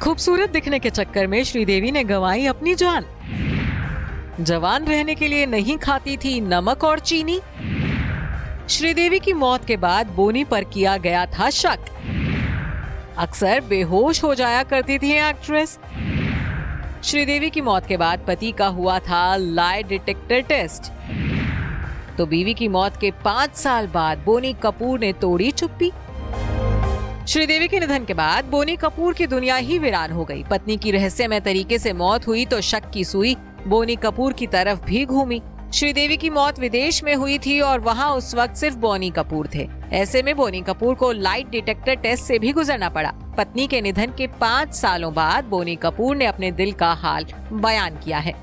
खूबसूरत दिखने के चक्कर में श्रीदेवी ने गंवाई अपनी जान। जवान रहने के लिए नहीं खाती थी नमक और चीनी। श्रीदेवी की मौत के बाद बोनी पर किया गया था शक। अक्सर बेहोश हो जाया करती थी एक्ट्रेस। श्रीदेवी की मौत के बाद पति का हुआ था लाई डिटेक्टर टेस्ट। तो बीवी की मौत के 5 साल बाद बोनी कपूर ने तोड़ी चुप्पी। श्रीदेवी के निधन के बाद बोनी कपूर की दुनिया ही वीरान हो गई। पत्नी की रहस्यमय तरीके से मौत हुई तो शक की सुई बोनी कपूर की तरफ भी घूमी। श्रीदेवी की मौत विदेश में हुई थी और वहां उस वक्त सिर्फ बोनी कपूर थे। ऐसे में बोनी कपूर को लाइट डिटेक्टर टेस्ट से भी गुजरना पड़ा। पत्नी के निधन के 5 सालों बाद बोनी कपूर ने अपने दिल का हाल बयान किया है।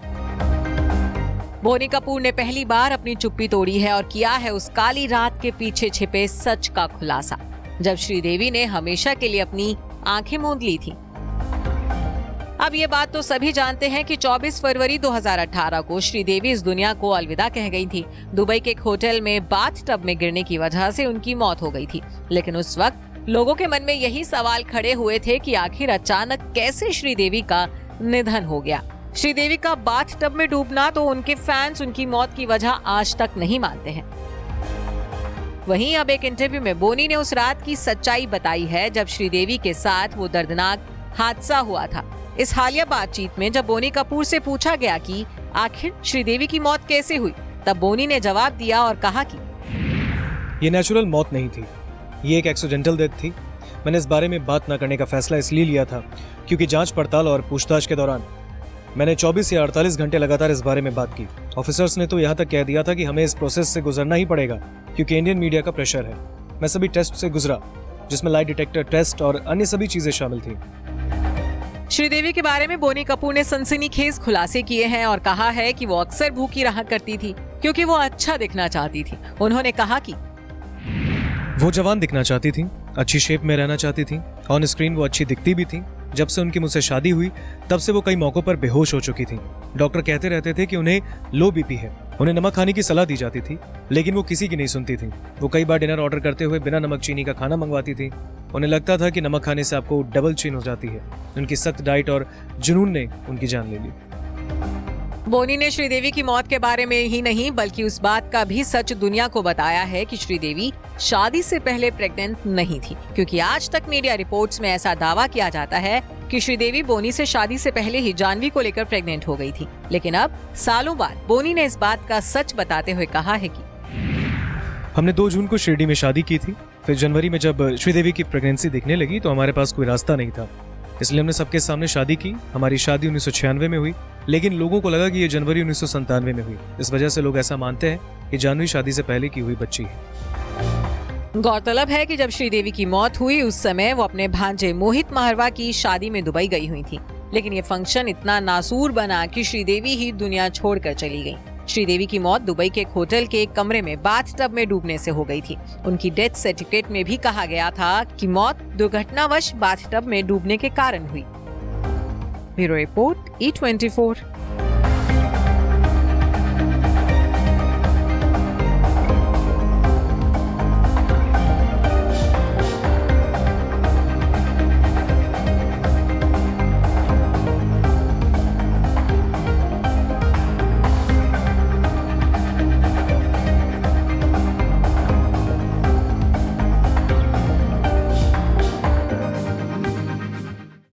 बोनी कपूर ने पहली बार अपनी चुप्पी तोड़ी है और किया है उस काली रात के पीछे छिपे सच का खुलासा, जब श्रीदेवी ने हमेशा के लिए अपनी आंखें मूंद ली थी। अब ये बात तो सभी जानते हैं कि 24 फरवरी 2018 को श्रीदेवी इस दुनिया को अलविदा कह गई थी। दुबई के एक होटल में बाथ टब में गिरने की वजह से उनकी मौत हो गई थी। लेकिन उस वक्त लोगों के मन में यही सवाल खड़े हुए थे कि आखिर अचानक कैसे श्रीदेवी का निधन हो गया। श्रीदेवी का बाथ टब में डूबना तो उनके फैंस उनकी मौत की वजह आज तक नहीं मानते हैं। वहीं अब एक इंटरव्यू में बोनी ने उस रात की सच्चाई बताई है जब श्रीदेवी के साथ वो दर्दनाक हादसा हुआ था। इस हालिया बातचीत में जब बोनी कपूर से पूछा गया कि आखिर श्रीदेवी की मौत कैसे हुई, तब बोनी ने जवाब दिया और कहा कि ये नेचुरल मौत नहीं थी, ये एक एक्सीडेंटल डेथ थी। मैंने इस बारे में बात न करने का फैसला इसलिए लिया था क्योंकि जांच पड़ताल और पूछताछ के दौरान मैंने 24 या 48 घंटे लगातार इस बारे में बात की। ऑफिसर्स ने तो यहाँ तक कह दिया था कि हमें इस प्रोसेस से गुजरना ही पड़ेगा क्योंकि इंडियन मीडिया का प्रेशर है। मैं सभी टेस्ट से गुजरा जिसमें लाई डिटेक्टर टेस्ट और अन्य सभी चीजें शामिल थी। श्रीदेवी के बारे में बोनी कपूर ने सनसनीखेज खुलासे किए हैं और कहा है कि वो अक्सर भूखी रहा करती थी क्योंकि वो अच्छा दिखना चाहती थी। उन्होंने कहा कि वो जवान दिखना चाहती थी, अच्छी शेप में रहना चाहती थी। ऑन स्क्रीन वो अच्छी दिखती भी थी। जब से उनकी मुझसे शादी हुई तब से वो कई मौकों पर बेहोश हो चुकी थी। डॉक्टर कहते रहते थे कि उन्हें लो बीपी है। उन्हें नमक खाने की सलाह दी जाती थी लेकिन वो किसी की नहीं सुनती थी। वो कई बार डिनर ऑर्डर करते हुए बिना नमक चीनी का खाना मंगवाती थी। उन्हें लगता था कि नमक खाने से आपको डबल चीन हो जाती है। उनकी सख्त डाइट और जुनून ने उनकी जान ले ली। बोनी ने श्रीदेवी की मौत के बारे में ही नहीं बल्कि उस बात का भी सच दुनिया को बताया है कि श्रीदेवी शादी से पहले प्रेग्नेंट नहीं थी, क्योंकि आज तक मीडिया रिपोर्ट्स में ऐसा दावा किया जाता है कि श्रीदेवी बोनी से शादी से पहले ही जानवी को लेकर प्रेग्नेंट हो गई थी। लेकिन अब सालों बाद बोनी ने इस बात का सच बताते हुए कहा है कि हमने 2 जून को शिरडी में शादी की थी। फिर जनवरी में जब श्रीदेवी की प्रेगनेंसी दिखने लगी तो हमारे पास कोई रास्ता नहीं था, इसलिए हमने सबके सामने शादी की। हमारी शादी 1996 में हुई, लेकिन लोगों को लगा कि ये जनवरी 1997 में हुई। इस वजह से लोग ऐसा मानते हैं कि जानवी शादी से पहले की हुई बच्ची है। गौरतलब है कि जब श्रीदेवी की मौत हुई उस समय वो अपने भांजे मोहित महरवा की शादी में दुबई गई हुई थी। लेकिन ये फंक्शन इतना नासूर बना कि श्रीदेवी ही दुनिया छोड़कर चली गई। श्रीदेवी की मौत दुबई के एक होटल के एक कमरे में बाथ टब में डूबने से हो गई थी। उनकी डेथ सर्टिफिकेट में भी कहा गया था कि मौत दुर्घटनावश बाथ टब में डूबने के कारण हुई। Bureau report E24।